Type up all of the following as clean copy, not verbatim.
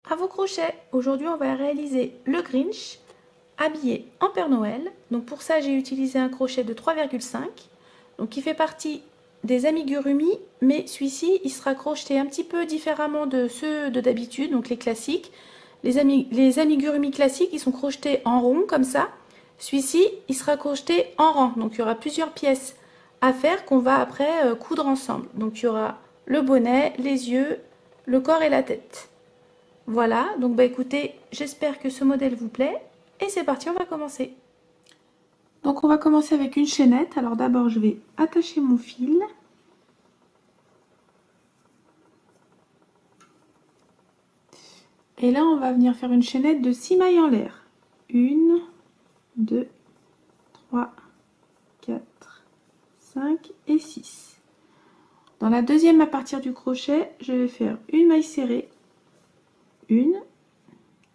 À vos crochets, aujourd'hui on va réaliser le Grinch habillé en Père Noël. Donc pour ça j'ai utilisé un crochet de 3,5, donc qui fait partie des amigurumi, mais celui-ci il sera crocheté un petit peu différemment de ceux de d'habitude, donc les classiques. Les amigurumi classiques ils sont crochetés en rond comme ça. Celui-ci il sera crocheté en rang, donc il y aura plusieurs pièces à faire qu'on va après coudre ensemble. Donc il y aura le bonnet, les yeux, le corps et la tête. Voilà, donc écoutez, j'espère que ce modèle vous plaît. Et c'est parti, on va commencer. Donc on va commencer avec une chaînette. Alors d'abord je vais attacher mon fil. Et là on va venir faire une chaînette de 6 mailles en l'air. 1, 2, 3, 4, 5 et 6. Dans la deuxième à partir du crochet, je vais faire une maille serrée, une,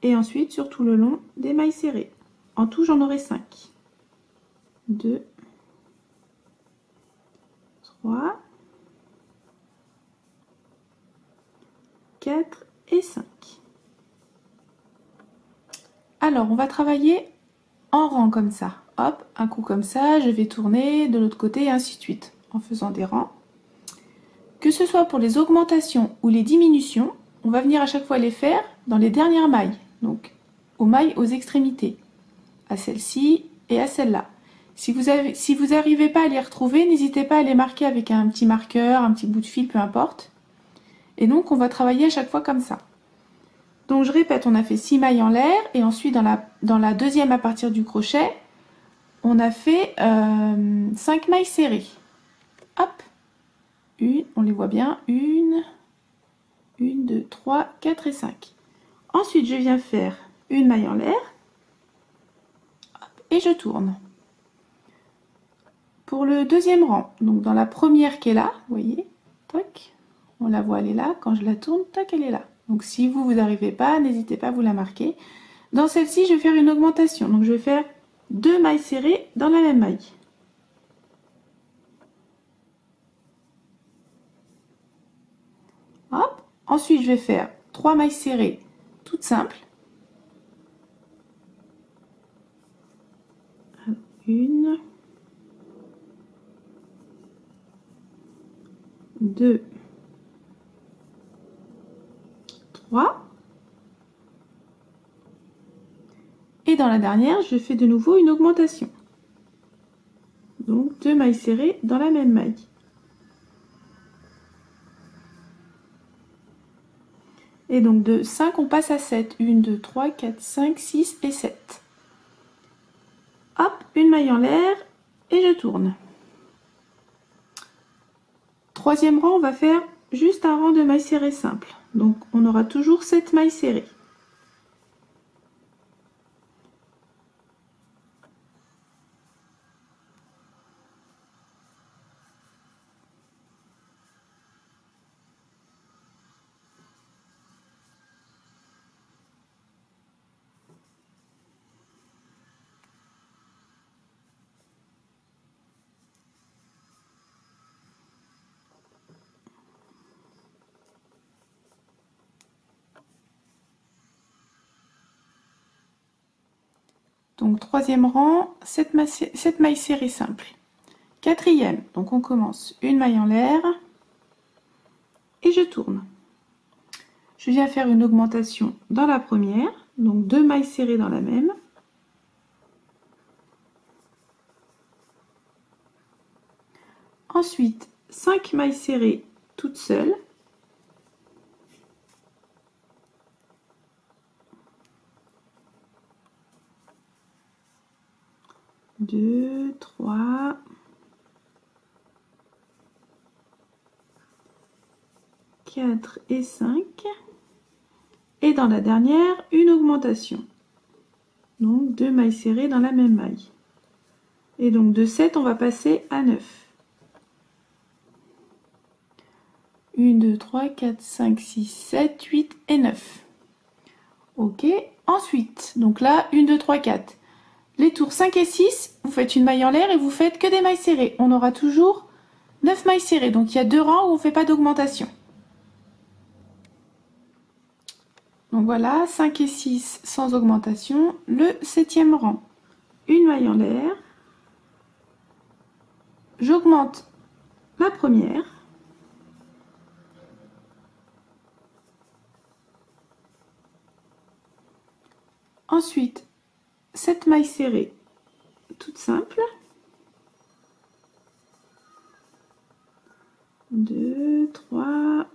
et ensuite sur tout le long des mailles serrées. En tout j'en aurai 5. 2, 3, 4 et 5. Alors on va travailler en rang comme ça. Hop, un coup comme ça, je vais tourner de l'autre côté et ainsi de suite en faisant des rangs. Que ce soit pour les augmentations ou les diminutions, on va venir à chaque fois les faire dans les dernières mailles, donc aux mailles aux extrémités, à celle-ci et à celle-là. Si vous n'arrivez pas à les retrouver, n'hésitez pas à les marquer avec un petit marqueur, un petit bout de fil, peu importe. Et donc on va travailler à chaque fois comme ça. Donc je répète, on a fait 6 mailles en l'air et ensuite dans la deuxième à partir du crochet, on a fait 5 mailles serrées. Hop, on les voit bien, 1, 2, 3, 4 et 5. Ensuite je viens faire une maille en l'air et je tourne. Pour le deuxième rang, donc dans la première qui est là, vous voyez, toc, on la voit, elle est là, quand je la tourne, tac, elle est là. Donc si vous n'arrivez pas, n'hésitez pas à vous la marquer. Dans celle-ci, je vais faire une augmentation. Donc je vais faire 2 mailles serrées dans la même maille. Hop. Ensuite, je vais faire 3 mailles serrées toutes simples. 1, 2, 3. Et dans la dernière, je fais de nouveau une augmentation. Donc 2 mailles serrées dans la même maille. Et donc de 5, on passe à 7. 1, 2, 3, 4, 5, 6 et 7. Hop, une maille en l'air et je tourne. Troisième rang, on va faire juste un rang de mailles serrées simples. Donc on aura toujours 7 mailles serrées. Donc troisième rang, 7 mailles serrées simples. Quatrième, donc on commence une maille en l'air et je tourne. Je viens faire une augmentation dans la première, donc 2 mailles serrées dans la même. Ensuite, 5 mailles serrées toutes seules. Deux, 3, 4 et 5. Et dans la dernière, une augmentation. Donc 2 mailles serrées dans la même maille. Et donc de 7, on va passer à 9. 1, 2, 3, 4, 5, 6, 7, 8 et 9. Ok, ensuite, donc là, 1, 2, 3, 4. Les tours 5 et 6, vous faites une maille en l'air et vous faites que des mailles serrées. On aura toujours 9 mailles serrées, donc il y a 2 rangs où on ne fait pas d'augmentation. Donc voilà, 5 et 6 sans augmentation. Le 7e rang, une maille en l'air. J'augmente la première. Ensuite, cette maille serrée, toute simple. 2, 3,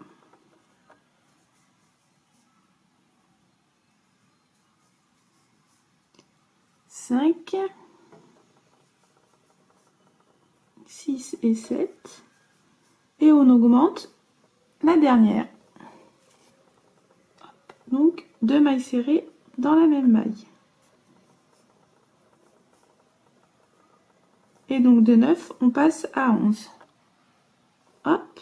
5, 6 et 7. Et on augmente la dernière. Donc 2 mailles serrées dans la même maille. Et donc de 9, on passe à 11. Hop,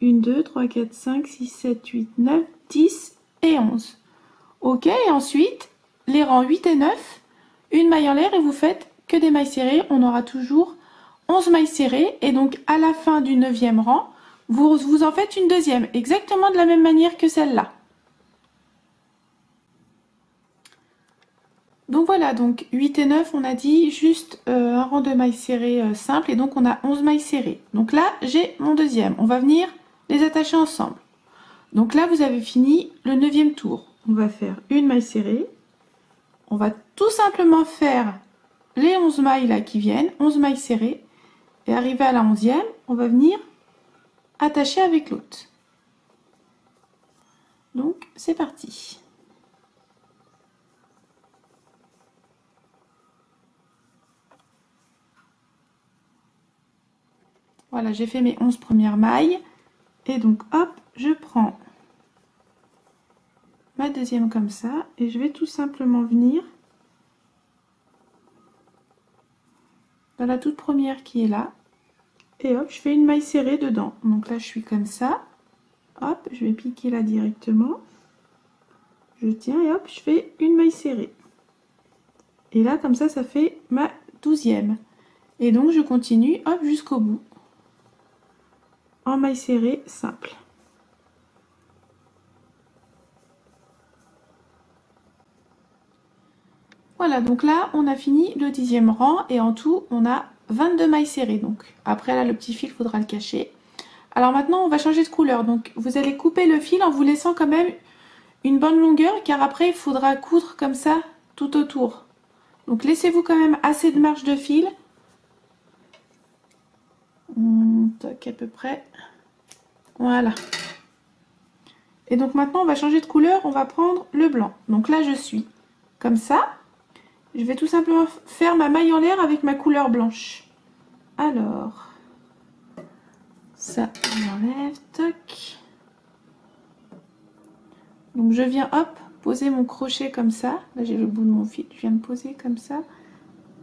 1, 2, 3, 4, 5, 6, 7, 8, 9, 10 et 11. Ok, et ensuite, les rangs 8 et 9, une maille en l'air et vous faites que des mailles serrées. On aura toujours 11 mailles serrées. Et donc, à la fin du 9e rang, vous en faites une deuxième, exactement de la même manière que celle-là. Donc voilà, donc 8 et 9, on a dit juste un rang de mailles serrées simple. Et donc, on a 11 mailles serrées. Donc là, j'ai mon deuxième. On va venir les attacher ensemble. Donc là, vous avez fini le 9e tour. On va faire une maille serrée. On va tout simplement faire les 11 mailles là qui viennent, 11 mailles serrées. Et arrivé à la 11e, on va venir attacher avec l'autre. Donc, c'est parti. Voilà, j'ai fait mes 11 premières mailles. Et donc, hop, je prends ma deuxième comme ça. Et je vais tout simplement venir dans la toute première qui est là. Et hop, je fais une maille serrée dedans. Donc là, je suis comme ça. Hop, je vais piquer là directement. Je tiens et hop, je fais une maille serrée. Et là, comme ça fait ma 12e. Et donc, je continue, hop, jusqu'au bout. En maille serrée simple. Voilà, donc là, on a fini le 10e rang et en tout, on a 22 mailles serrées. Donc, après, là, le petit fil, il faudra le cacher. Alors maintenant, on va changer de couleur. Donc, vous allez couper le fil en vous laissant quand même une bonne longueur, car après, il faudra coudre comme ça tout autour. Donc, laissez-vous quand même assez de marge de fil. Toc, à peu près. Voilà. Et donc maintenant, on va changer de couleur. On va prendre le blanc. Donc là, je suis comme ça. Je vais tout simplement faire ma maille en l'air avec ma couleur blanche. Alors, ça, on enlève, toc. Donc je viens, hop, poser mon crochet comme ça. Là, j'ai le bout de mon fil. Je viens de poser comme ça.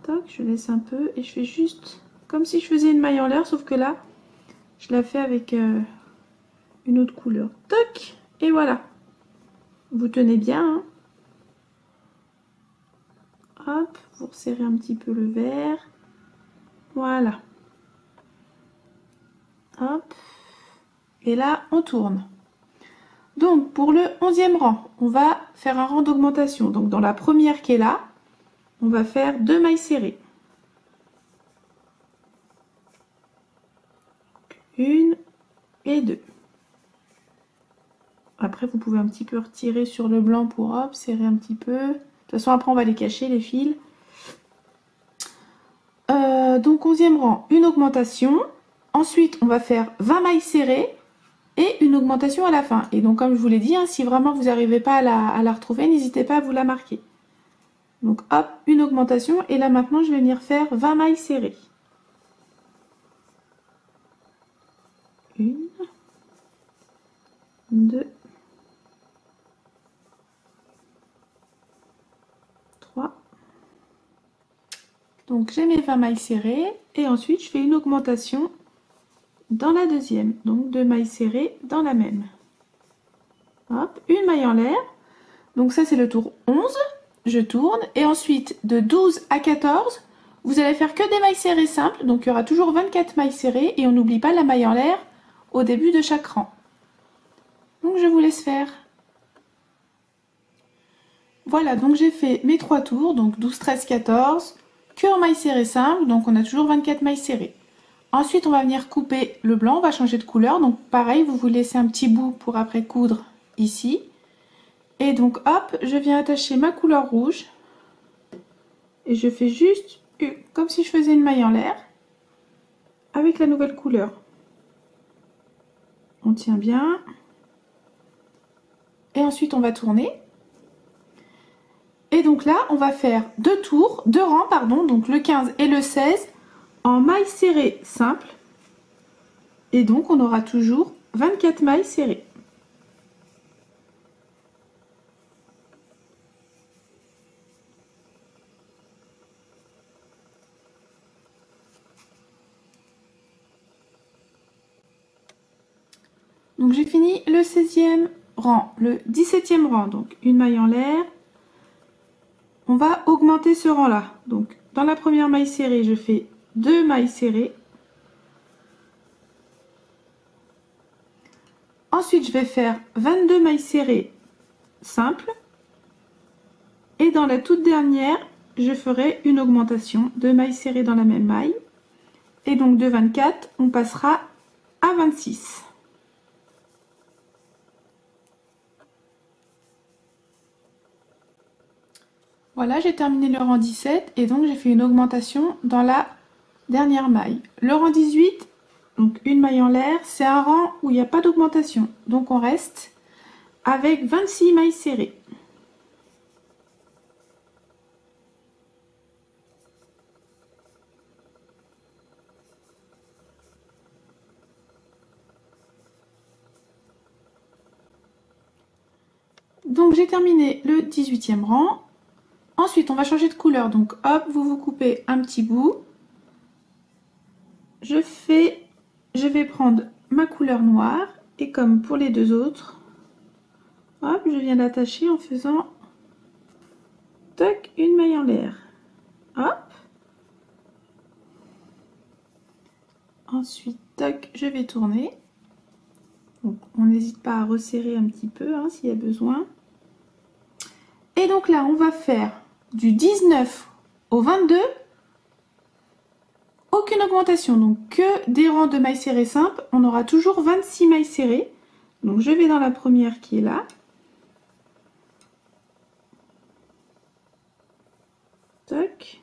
Toc, je laisse un peu et je fais juste comme si je faisais une maille en l'air, sauf que là, je la fais avec une autre couleur. Toc, et voilà. Vous tenez bien, hein. Hop, vous resserrez un petit peu le vert. Voilà. Hop. Et là, on tourne. Donc, pour le 11e rang, on va faire un rang d'augmentation. Donc, dans la première qui est là, on va faire 2 mailles serrées. Une et deux. Après, vous pouvez un petit peu retirer sur le blanc pour hop, serrer un petit peu. De toute façon, après, on va les cacher, les fils. Donc, 11e rang, une augmentation. Ensuite, on va faire 20 mailles serrées et une augmentation à la fin. Et donc, comme je vous l'ai dit, hein, si vraiment vous n'arrivez pas à la retrouver, n'hésitez pas à vous la marquer. Donc, hop, une augmentation. Et là, maintenant, je vais venir faire 20 mailles serrées. Une, deux, 3. Donc j'ai mes 20 mailles serrées et ensuite je fais une augmentation dans la deuxième. Donc 2 mailles serrées dans la même. Hop, une maille en l'air. Donc ça c'est le tour 11. Je tourne et ensuite de 12 à 14, vous allez faire que des mailles serrées simples. Donc il y aura toujours 24 mailles serrées et on n'oublie pas la maille en l'air au début de chaque rang. Donc je vous laisse faire. Voilà, donc j'ai fait mes 3 tours, donc 12, 13, 14, que en mailles serrées simples, donc on a toujours 24 mailles serrées. Ensuite, on va venir couper le blanc, on va changer de couleur, donc pareil, vous vous laissez un petit bout pour après coudre ici. Et donc hop, je viens attacher ma couleur rouge, et je fais juste comme si je faisais une maille en l'air, avec la nouvelle couleur. On tient bien. Et ensuite, on va tourner. Et donc là, on va faire 2 tours, 2 rangs, pardon, donc le 15 et le 16, en mailles serrées simples. Et donc, on aura toujours 24 mailles serrées. Donc, j'ai fini le 16e rang, le 17e rang, donc une maille en l'air. On va augmenter ce rang-là. Donc, dans la première maille serrée, je fais 2 mailles serrées. Ensuite, je vais faire 22 mailles serrées simples. Et dans la toute dernière, je ferai une augmentation de mailles serrées dans la même maille. Et donc de 24, on passera à 26. Voilà, j'ai terminé le rang 17 et donc j'ai fait une augmentation dans la dernière maille. Le rang 18, donc une maille en l'air, c'est un rang où il n'y a pas d'augmentation. Donc on reste avec 26 mailles serrées. Donc j'ai terminé le 18e rang. Ensuite, on va changer de couleur. Donc hop, vous vous coupez un petit bout. Je vais prendre ma couleur noire et comme pour les deux autres, hop, je viens l'attacher en faisant toc, une maille en l'air. Hop. Ensuite, toc, je vais tourner. Donc, on n'hésite pas à resserrer un petit peu hein, s'il y a besoin. Et donc là, on va faire du 19 au 22. Aucune augmentation, donc que des rangs de mailles serrées simples. On aura toujours 26 mailles serrées. Donc je vais dans la première qui est là. Toc.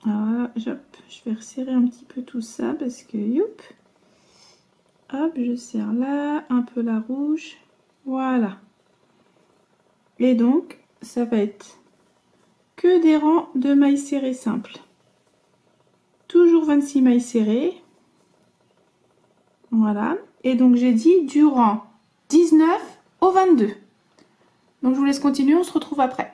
Alors là, je vais resserrer un petit peu tout ça parce que youp. Hop, je serre là, un peu la rouge. Voilà. Et donc, ça va être que des rangs de mailles serrées simples. Toujours 26 mailles serrées. Voilà. Et donc, j'ai dit du rang 19 au 22. Donc, je vous laisse continuer, on se retrouve après.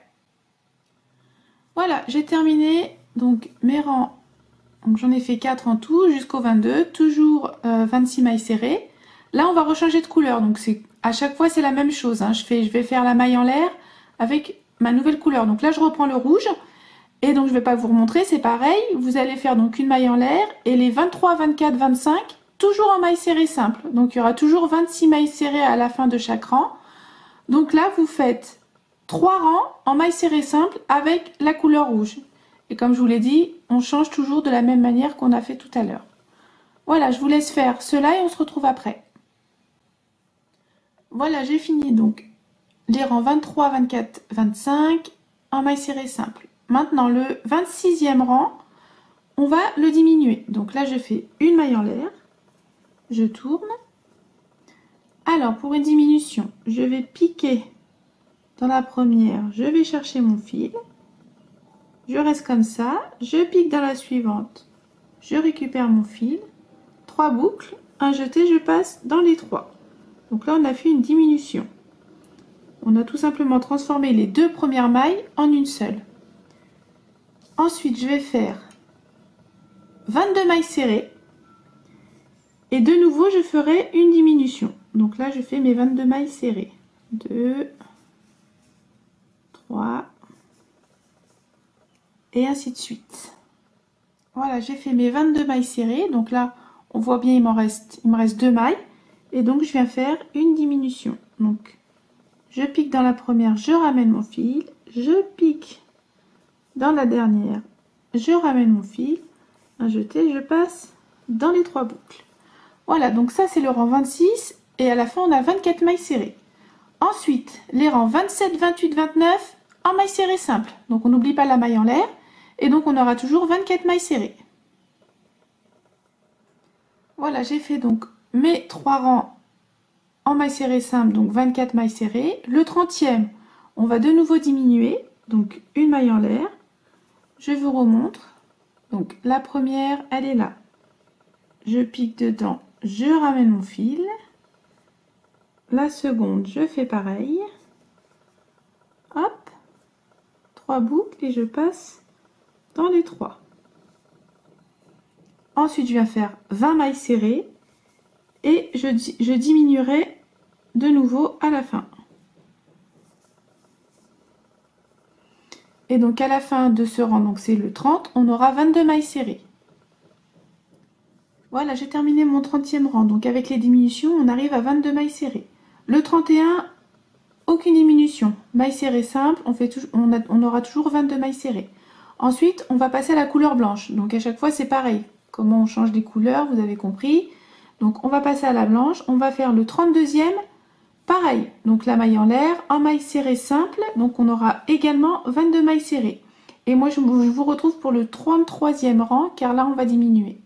Voilà, j'ai terminé donc mes rangs. Donc, j'en ai fait 4 en tout jusqu'au 22. Toujours 26 mailles serrées. Là, on va rechanger de couleur. Donc, à chaque fois, c'est la même chose. Hein. Je vais faire la maille en l'air avec ma nouvelle couleur. Donc là, je reprends le rouge. Et donc, je ne vais pas vous remontrer, c'est pareil. Vous allez faire donc une maille en l'air. Et les 23, 24, 25, toujours en maille serrée simple. Donc, il y aura toujours 26 mailles serrées à la fin de chaque rang. Donc là, vous faites 3 rangs en maille serrée simple avec la couleur rouge. Et comme je vous l'ai dit, on change toujours de la même manière qu'on a fait tout à l'heure. Voilà, je vous laisse faire cela et on se retrouve après. Voilà, j'ai fini donc les rangs 23, 24, 25 en maille serrée simple. Maintenant, le 26e rang, on va le diminuer. Donc là, je fais une maille en l'air, je tourne. Alors, pour une diminution, je vais piquer dans la première, je vais chercher mon fil. Je reste comme ça, je pique dans la suivante, je récupère mon fil. 3 boucles, un jeté, je passe dans les 3. Donc là, on a fait une diminution. On a tout simplement transformé les 2 premières mailles en une seule. Ensuite, je vais faire 22 mailles serrées. Et de nouveau, je ferai une diminution. Donc là, je fais mes 22 mailles serrées. 2, 3, et ainsi de suite. Voilà, j'ai fait mes 22 mailles serrées. Donc là, on voit bien, il me reste 2 mailles. Et donc, je viens faire une diminution. Donc, je pique dans la première, je ramène mon fil, je pique dans la dernière, je ramène mon fil, un jeté, je passe dans les 3 boucles. Voilà, donc ça c'est le rang 26 et à la fin on a 24 mailles serrées. Ensuite, les rangs 27, 28, 29 en mailles serrées simples. Donc on n'oublie pas la maille en l'air et donc on aura toujours 24 mailles serrées. Voilà, j'ai fait donc mes 3 rangs en mailles serrées simples, donc 24 mailles serrées. Le 30e, on va de nouveau diminuer, donc une maille en l'air. Je vous remontre. Donc la première, elle est là. Je pique dedans, je ramène mon fil. La seconde, je fais pareil. Hop, 3 boucles et je passe dans les 3. Ensuite, je viens faire 20 mailles serrées et je diminuerai de nouveau à la fin. Et donc à la fin de ce rang, donc c'est le 30, on aura 22 mailles serrées. Voilà, j'ai terminé mon 30e rang. Donc avec les diminutions, on arrive à 22 mailles serrées. Le 31, aucune diminution. Mailles serrées simples, on aura toujours 22 mailles serrées. Ensuite, on va passer à la couleur blanche. Donc à chaque fois, c'est pareil. Comment on change les couleurs, vous avez compris. Donc on va passer à la blanche. On va faire le 32e, pareil. Donc la maille en l'air, en maille serrée simple. Donc on aura également 22 mailles serrées. Et moi, je vous retrouve pour le 33e rang, car là, on va diminuer.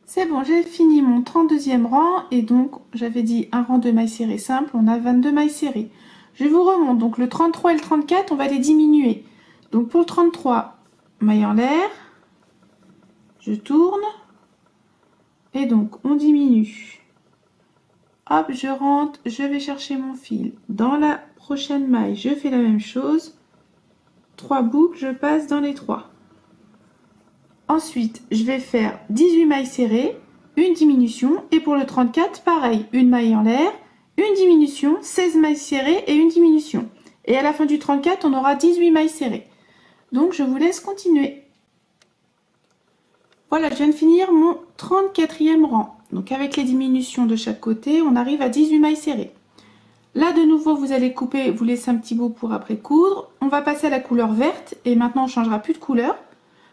C'est bon, j'ai fini mon 32e rang et donc j'avais dit un rang de mailles serrées simples, on a 22 mailles serrées. Je vous remonte, donc le 33 et le 34, on va les diminuer. Donc pour le 33, maille en l'air, je tourne et donc on diminue. Hop, je rentre, je vais chercher mon fil. Dans la prochaine maille, je fais la même chose. 3 boucles, je passe dans les 3. Ensuite, je vais faire 18 mailles serrées, une diminution. Et pour le 34, pareil, une maille en l'air, une diminution, 16 mailles serrées et une diminution. Et à la fin du 34, on aura 18 mailles serrées. Donc, je vous laisse continuer. Voilà, je viens de finir mon 34e rang. Donc, avec les diminutions de chaque côté, on arrive à 18 mailles serrées. Là, de nouveau, vous allez couper, vous laissez un petit bout pour après coudre. On va passer à la couleur verte et maintenant, on ne changera plus de couleur.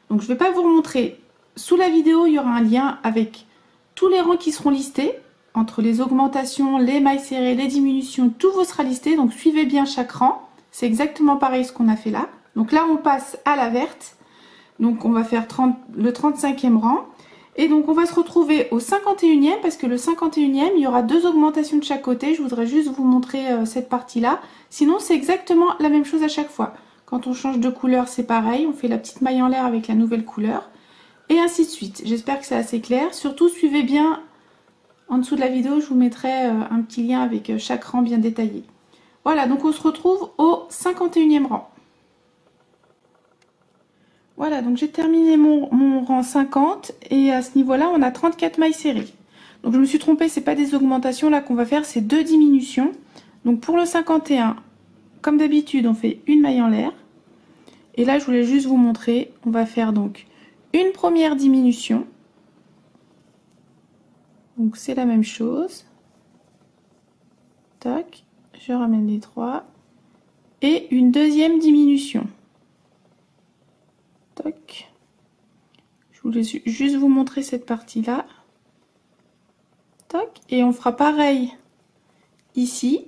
Donc je ne vais pas vous remontrer. Sous la vidéo, il y aura un lien avec tous les rangs qui seront listés. Entre les augmentations, les mailles serrées, les diminutions, tout vous sera listé. Donc suivez bien chaque rang. C'est exactement pareil ce qu'on a fait là. Donc là, on passe à la verte. Donc on va faire le 35e rang. Et donc on va se retrouver au 51e parce que le 51e, il y aura 2 augmentations de chaque côté. Je voudrais juste vous montrer cette partie-là. Sinon, c'est exactement la même chose à chaque fois. Quand on change de couleur, c'est pareil. On fait la petite maille en l'air avec la nouvelle couleur. Et ainsi de suite. J'espère que c'est assez clair. Surtout, suivez bien. En dessous de la vidéo, je vous mettrai un petit lien avec chaque rang bien détaillé. Voilà, donc on se retrouve au 51e rang. Voilà, donc j'ai terminé mon rang 50. Et à ce niveau-là, on a 34 mailles serrées. Donc je me suis trompée, c'est pas des augmentations là qu'on va faire, c'est 2 diminutions. Donc pour le 51, comme d'habitude, on fait une maille en l'air. Et là, je voulais juste vous montrer, on va faire donc une première diminution. Donc c'est la même chose. Tac, je ramène les 3. Et une deuxième diminution. Tac. Je voulais juste vous montrer cette partie-là. Tac, et on fera pareil ici.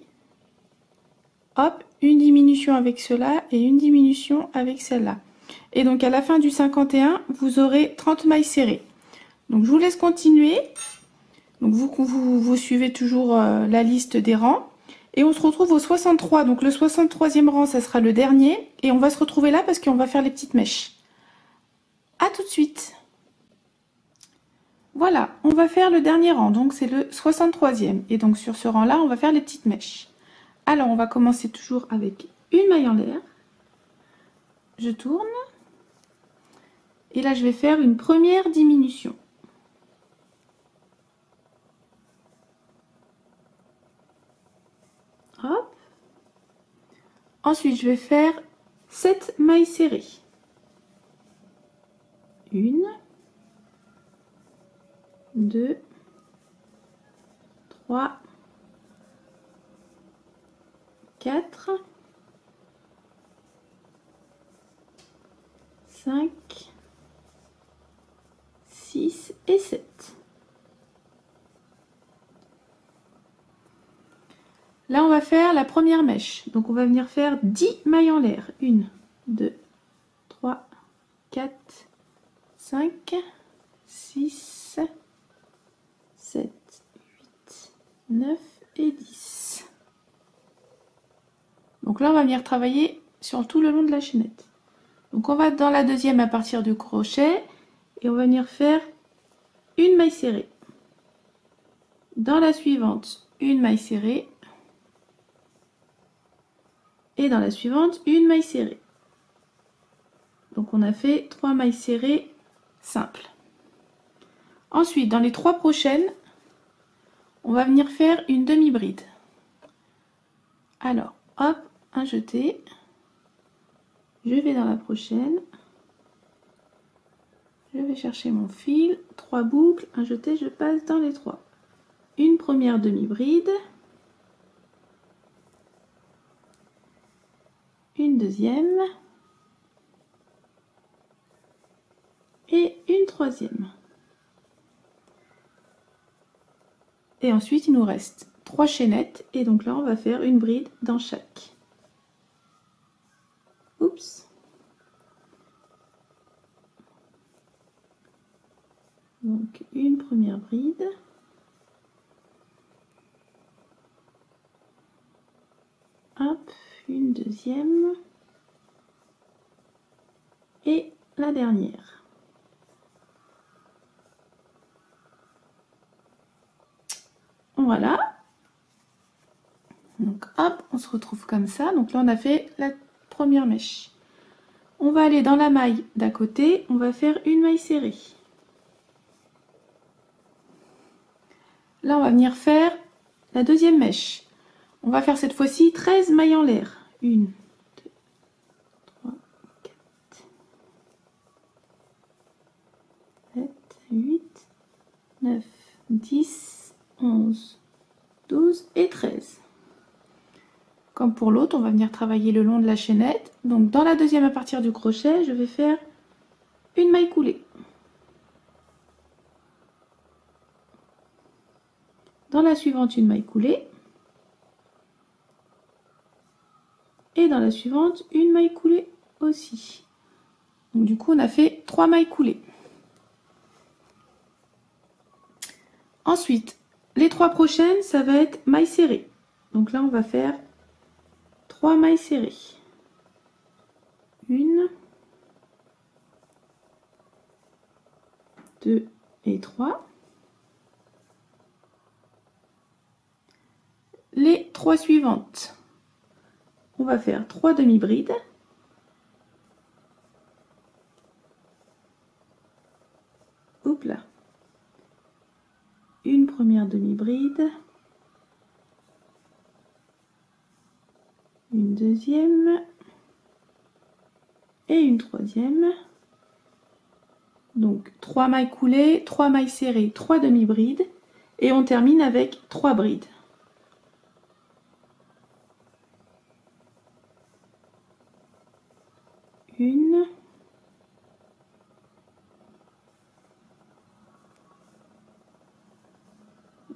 Hop, une diminution avec cela et une diminution avec celle-là. Et donc à la fin du 51, vous aurez 30 mailles serrées. Donc je vous laisse continuer. Donc vous suivez toujours la liste des rangs. Et on se retrouve au 63. Donc le 63e rang, ça sera le dernier. Et on va se retrouver là parce qu'on va faire les petites mèches. À tout de suite. Voilà, on va faire le dernier rang. Donc c'est le 63e. Et donc sur ce rang-là, on va faire les petites mèches. Alors, on va commencer toujours avec une maille en l'air. Je tourne. Et là, je vais faire une première diminution. Hop. Ensuite, je vais faire 7 mailles serrées. 1, 2, 3, 4, 5, 6 et 7. Là, on va faire la première mèche. Donc, on va venir faire 10 mailles en l'air. 1, 2, 3, 4, 5, 6, 7, 8, 9 et 10. Donc là, on va venir travailler sur tout le long de la chaînette. Donc, on va dans la deuxième à partir du crochet et on va venir faire une maille serrée. Dans la suivante, une maille serrée. Et dans la suivante, une maille serrée. Donc on a fait 3 mailles serrées simples. Ensuite, dans les 3 prochaines, on va venir faire une demi-bride. Alors, hop, un jeté. Je vais dans la prochaine. Je vais chercher mon fil. 3 boucles, un jeté, je passe dans les 3. Une première demi-bride. Une deuxième et une troisième. Et ensuite, il nous reste 3 chaînettes et donc là, on va faire une bride dans chaque. Oups. Donc, une première bride. Hop. Une deuxième et la dernière. Voilà. Donc hop, on se retrouve comme ça. Donc là, on a fait la première mèche. On va aller dans la maille d'à côté. On va faire une maille serrée. Là, on va venir faire la deuxième mèche. On va faire cette fois-ci 13 mailles en l'air. 1, 2, 3, 4, 7, 8, 9, 10, 11, 12 et 13. Comme pour l'autre, on va venir travailler le long de la chaînette. Donc dans la deuxième à partir du crochet, je vais faire une maille coulée. Dans la suivante, une maille coulée. Et dans la suivante, une maille coulée aussi. Donc du coup, on a fait 3 mailles coulées. Ensuite, les 3 prochaines, ça va être maille serrée. Donc là, on va faire 3 mailles serrées. 1, 2 et 3. Les 3 suivantes, on va faire 3 demi-brides. Hop là. Une première demi-bride. Une deuxième. Et une troisième. Donc 3 mailles coulées, 3 mailles serrées, 3 demi-brides. Et on termine avec 3 brides. Une.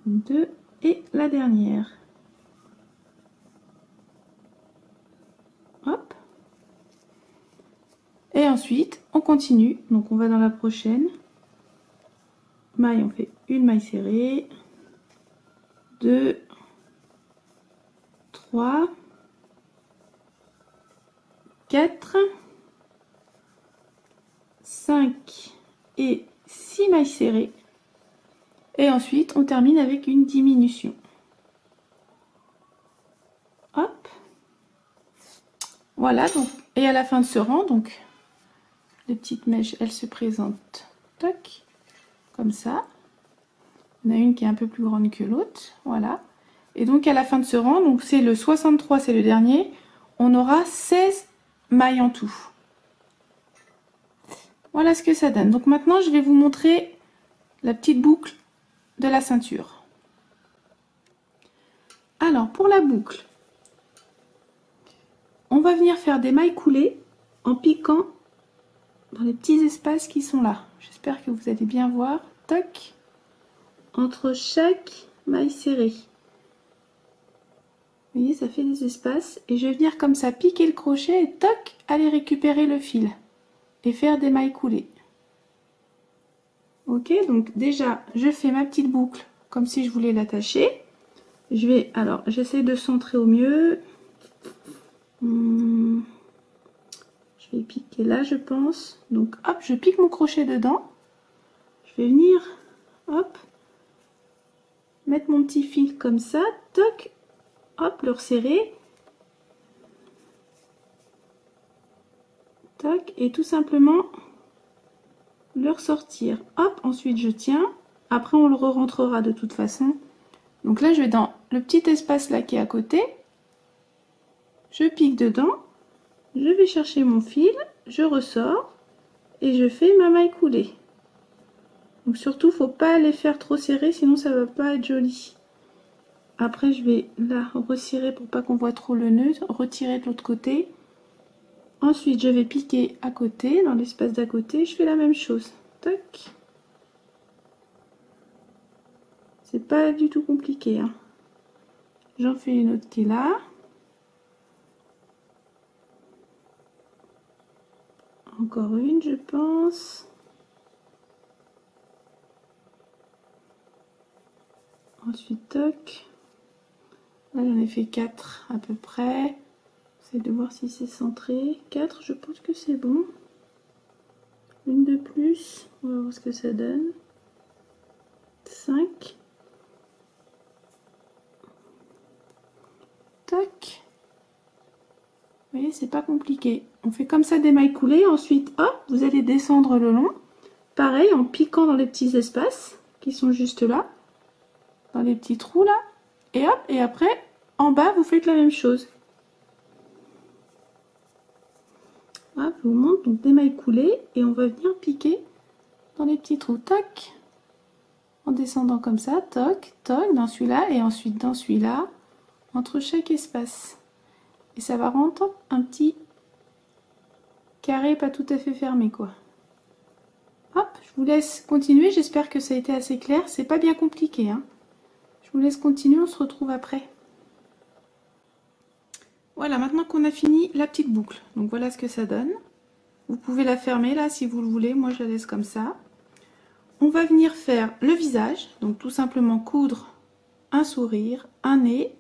2 et la dernière. Hop. Et ensuite, on continue. Donc, on va dans la prochaine. Maille, on fait une maille serrée. 2, 3, 4, 5 et 6 mailles serrées. Et ensuite, on termine avec une diminution. Hop. Voilà, donc, et à la fin de ce rang, donc, les petites mèches, elles se présentent, toc, comme ça. Il y en a une qui est un peu plus grande que l'autre, voilà. Et donc, à la fin de ce rang, donc c'est le 63, c'est le dernier, on aura 16 mailles en tout. Voilà ce que ça donne. Donc maintenant, je vais vous montrer la petite boucle de la ceinture. Alors, pour la boucle, va venir faire des mailles coulées en piquant dans les petits espaces qui sont là. J'espère que vous allez bien voir. Toc, entre chaque maille serrée. Vous voyez, ça fait des espaces. Et je vais venir comme ça piquer le crochet et toc, aller récupérer le fil. Et faire des mailles coulées. Ok, donc déjà, je fais ma petite boucle comme si je voulais l'attacher. Alors, j'essaie de centrer au mieux. Je vais piquer là, je pense. Donc, hop, je pique mon crochet dedans. Je vais venir, hop, mettre mon petit fil comme ça. Toc, hop, le resserrer. Toc, et tout simplement le ressortir. Hop, ensuite je tiens. Après, on le re-rentrera de toute façon. Donc là, je vais dans le petit espace là qui est à côté. Je pique dedans. Je vais chercher mon fil. Je ressors. Et je fais ma maille coulée. Donc surtout, faut pas les faire trop serrés, sinon ça va pas être joli. Après, je vais là resserrer pour pas qu'on voit trop le nœud. Retirer de l'autre côté. Ensuite, je vais piquer à côté, dans l'espace d'à côté. Je fais la même chose. Tac. C'est pas du tout compliqué, hein. J'en fais une autre qui est là. Encore une, je pense. Ensuite, toc. Là, j'en ai fait 4 à peu près. J'essaie de voir si c'est centré. 4, je pense que c'est bon. Une de plus. On va voir ce que ça donne. 5. Tac. Vous voyez, c'est pas compliqué. On fait comme ça des mailles coulées. Ensuite, hop, vous allez descendre le long. Pareil, en piquant dans les petits espaces qui sont juste là. Dans les petits trous là. Et hop, et après, en bas, vous faites la même chose. Hop, je vous montre, donc des mailles coulées. Et on va venir piquer dans les petits trous. Tac. En descendant comme ça, toc, toc, dans celui-là. Et ensuite dans celui-là. Entre chaque espace. Et ça va rendre un petit carré pas tout à fait fermé, quoi. Hop, je vous laisse continuer. J'espère que ça a été assez clair. C'est pas bien compliqué, hein. Je vous laisse continuer, on se retrouve après. Voilà, maintenant qu'on a fini la petite boucle. Donc voilà ce que ça donne. Vous pouvez la fermer là si vous le voulez. Moi, je la laisse comme ça. On va venir faire le visage. Donc tout simplement coudre un sourire, un nez.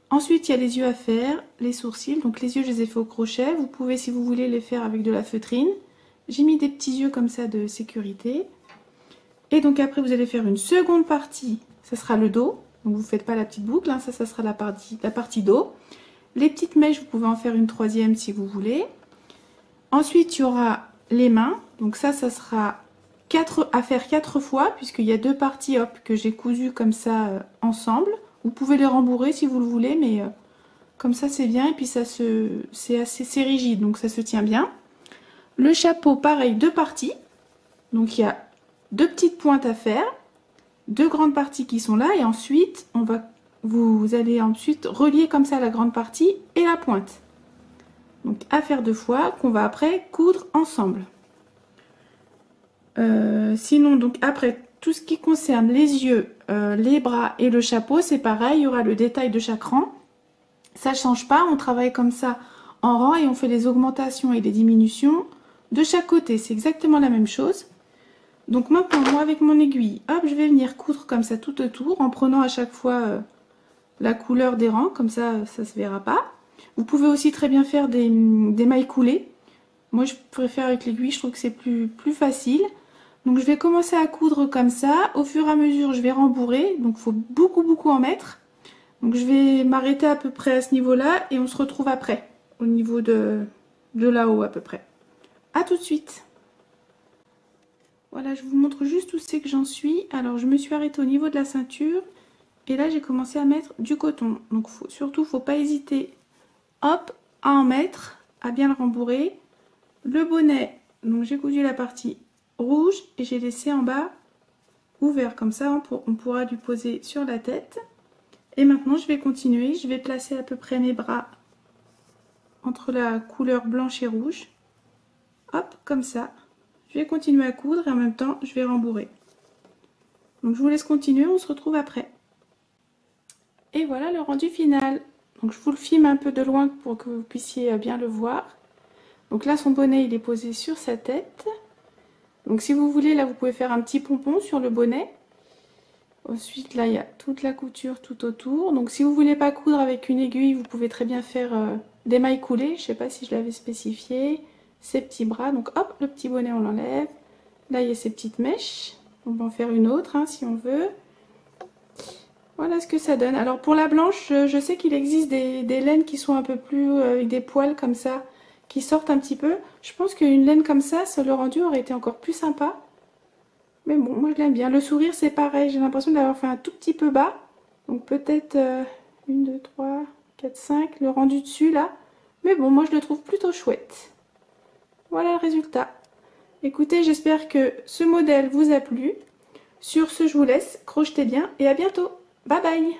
Ensuite, il y a les yeux à faire, les sourcils. Donc les yeux, je les ai fait au crochet. Vous pouvez, si vous voulez, les faire avec de la feutrine. J'ai mis des petits yeux comme ça de sécurité. Et donc après, vous allez faire une seconde partie. Ça sera le dos. Donc vous ne faites pas la petite boucle. Hein. Ça sera la partie dos. Les petites mèches, vous pouvez en faire une troisième si vous voulez. Ensuite, il y aura les mains. Donc ça sera à faire 4 fois, puisqu'il y a 2 parties, hop, que j'ai cousues comme ça ensemble. Vous pouvez les rembourrer si vous le voulez, mais comme ça c'est bien. Et puis c'est rigide, donc ça se tient bien. Le chapeau, pareil, 2 parties. Donc il y a 2 petites pointes à faire, 2 grandes parties qui sont là, et ensuite vous allez ensuite relier comme ça la grande partie et la pointe. Donc à faire 2 fois, qu'on va après coudre ensemble. Sinon, donc après, tout ce qui concerne les yeux, les bras et le chapeau, c'est pareil, il y aura le détail de chaque rang. Ça change pas, on travaille comme ça en rang et on fait les augmentations et les diminutions de chaque côté. C'est exactement la même chose. Donc maintenant, moi avec mon aiguille, hop, je vais venir coudre comme ça tout autour en prenant à chaque fois la couleur des rangs, comme ça, ça se verra pas. Vous pouvez aussi très bien faire des mailles coulées. Moi, je préfère avec l'aiguille, je trouve que c'est plus facile. Donc je vais commencer à coudre comme ça. Au fur et à mesure, je vais rembourrer. Donc il faut beaucoup en mettre. Donc je vais m'arrêter à peu près à ce niveau-là et on se retrouve après, au niveau de là-haut à peu près. A tout de suite. Voilà, je vous montre juste où c'est que j'en suis. Alors je me suis arrêtée au niveau de la ceinture et là j'ai commencé à mettre du coton. Donc surtout, faut pas hésiter, hop, à en mettre, à bien le rembourrer. Le bonnet, donc j'ai cousu la partie rouge et j'ai laissé en bas ouvert, comme ça on pourra lui poser sur la tête. Et maintenant je vais continuer, je vais placer à peu près mes bras entre la couleur blanche et rouge. Hop, comme ça. Je vais continuer à coudre et en même temps, je vais rembourrer. Donc je vous laisse continuer, on se retrouve après. Et voilà le rendu final. Donc je vous le filme un peu de loin pour que vous puissiez bien le voir. Donc là, son bonnet, il est posé sur sa tête. Donc si vous voulez, là, vous pouvez faire un petit pompon sur le bonnet. Ensuite, là, il y a toute la couture tout autour. Donc si vous voulez pas coudre avec une aiguille, vous pouvez très bien faire des mailles coulées. Je sais pas si je l'avais spécifié. Ces petits bras. Donc hop, le petit bonnet, on l'enlève. Là, il y a ces petites mèches. On va en faire une autre hein, si on veut. Voilà ce que ça donne. Alors pour la blanche, je sais qu'il existe des laines qui sont un peu plus avec des poils comme ça, qui sortent un petit peu. Je pense qu'une laine comme ça, le rendu aurait été encore plus sympa. Mais bon, moi je l'aime bien. Le sourire c'est pareil, j'ai l'impression d'avoir fait un tout petit peu bas. Donc peut-être 1, 2, 3, 4, 5, le rendu dessus là. Mais bon, moi je le trouve plutôt chouette. Voilà le résultat. Écoutez, j'espère que ce modèle vous a plu. Sur ce, je vous laisse, crochetez bien et à bientôt. Bye bye!